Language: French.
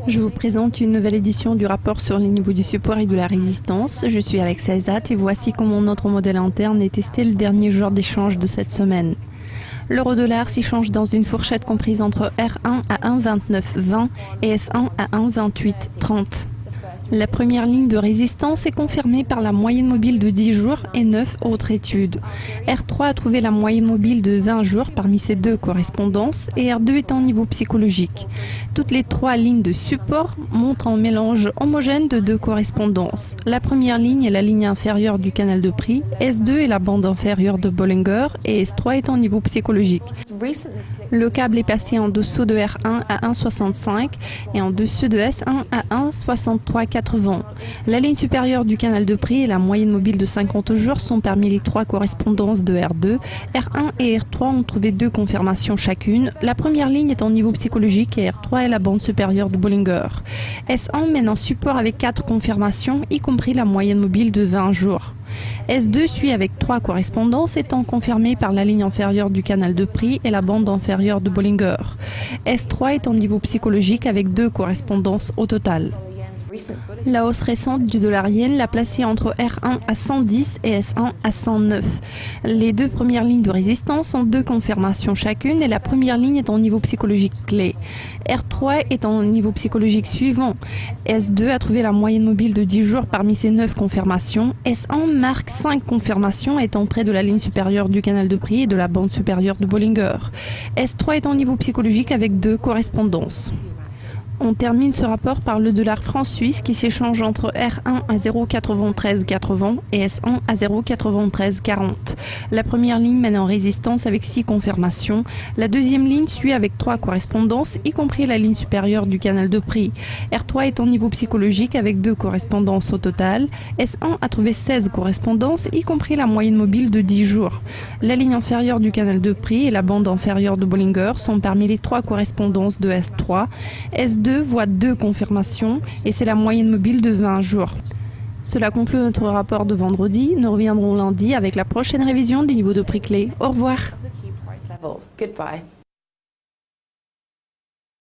Je vous présente une nouvelle édition du rapport sur les niveaux du support et de la résistance. Je suis Alexa Ezat et voici comment notre modèle interne est testé le dernier jour d'échange de cette semaine. L'euro-dollar s'échange dans une fourchette comprise entre R1 à 1,2920 et S1 à 1,2830. La première ligne de résistance est confirmée par la moyenne mobile de 10 jours et 9 autres études. R3 a trouvé la moyenne mobile de 20 jours parmi ces deux correspondances et R2 est en niveau psychologique. Toutes les trois lignes de support montrent un mélange homogène de deux correspondances. La première ligne est la ligne inférieure du canal de prix, S2 est la bande inférieure de Bollinger et S3 est en niveau psychologique. Le câble est passé en dessous de R1 à 1,65 et en dessus de S1 à 1,6380. La ligne supérieure du canal de prix et la moyenne mobile de 50 jours sont parmi les trois correspondances de R2. R1 et R3 ont trouvé deux confirmations chacune. La première ligne est en niveau psychologique et R3 est la bande supérieure de Bollinger. S1 mène un support avec 4 confirmations, y compris la moyenne mobile de 20 jours. S2 suit avec 3 correspondances étant confirmées par la ligne inférieure du canal de prix et la bande inférieure de Bollinger. S3 est en niveau psychologique avec 2 correspondances au total. La hausse récente du dollar yen l'a placé entre R1 à 110 et S1 à 109. Les deux premières lignes de résistance ont 2 confirmations chacune et la première ligne est en niveau psychologique clé. R3 est en niveau psychologique suivant. S2 a trouvé la moyenne mobile de 10 jours parmi ces 9 confirmations. S1 marque 5 confirmations étant près de la ligne supérieure du canal de prix et de la bande supérieure de Bollinger. S3 est en niveau psychologique avec 2 correspondances. On termine ce rapport par le dollar franc suisse qui s'échange entre R1 à 0,9380 et S1 à 0,9340. La première ligne mène en résistance avec 6 confirmations. La deuxième ligne suit avec 3 correspondances, y compris la ligne supérieure du canal de prix. R3 est en niveau psychologique avec 2 correspondances au total. S1 a trouvé 16 correspondances, y compris la moyenne mobile de 10 jours. La ligne inférieure du canal de prix et la bande inférieure de Bollinger sont parmi les 3 correspondances de S3. S2 voit 2 confirmations et c'est la moyenne mobile de 20 jours. Cela conclut notre rapport de vendredi. Nous reviendrons lundi avec la prochaine révision des niveaux de prix clés. Au revoir. Goodbye.